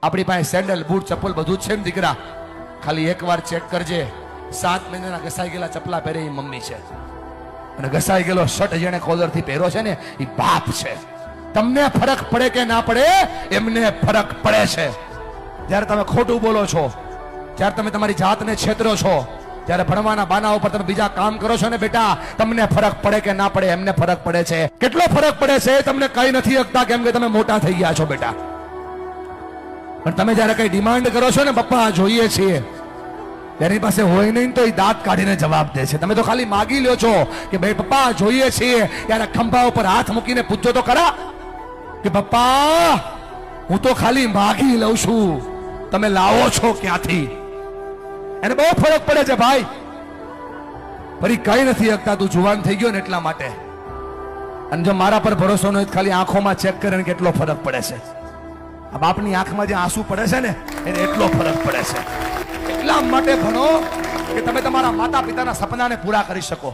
આપણી પાસે sandal boot ચપ્પલ બધું જ છે ને દીકરા, ખાલી એકવાર ચેક કરજે, 7 મહિનાના ઘસાઈ ગયેલા ચપલા પહેરે એ મમ્મી છે, અને ઘસાઈ ગયેલો શર્ટ જેને કોલરથી પહેરો છે ને એ બાપ છે. તમને ફરક પડે કે ના પડે, એમને ફરક પડે છે. જ્યારે તમે ખોટું બોલો છો, જ્યારે તમે તમારી જાતને છેતરો છો, જ્યારે ભણવાના બાના ઉપર તમે બીજા કામ કરો છો ને બેટા, તમને ફરક પડે કે ના પડે, એમને ફરક પડે છે. કેટલો ફરક પડે છે તમને કઈ નથી શકતા, કેમ કે તમે મોટા થઈ ગયા છો બેટા. પણ તમે જ્યારે કઈ ડિમાન્ડ કરો છો ને, પપ્પા જોઈએ છીએ, એની પાસે હોય નહીં તો એ દાંત કાઢીને જવાબ દે છે. તમે તો ખાલી માગી લ્યો છો કે ભાઈ પપ્પા જોઈએ છીએ, ત્યારે ખંભા ઉપર હાથ મૂકીને પૂછજો તો ખરા કે પપ્પા હું તો ખાલી માગી લઉં છું, તમે લાવો છો ક્યાંથી? એને બહુ ફરક પડે છે ભાઈ. ફરી કઈ નથી શકતા, તું જુવાન થઈ ગયો ને એટલા માટે. અને જો મારા પર ભરોસો ન હોય, ખાલી આંખોમાં ચેક કરે કેટલો ફરક પડે છે. આ બાપની આંખમાં જે આંસુ પડે છે ને, એને એટલો ફરક પડે છે. એટલા માટે ભણો કે તમે તમારા માતા પિતાના સપનાને પૂરા કરી શકો.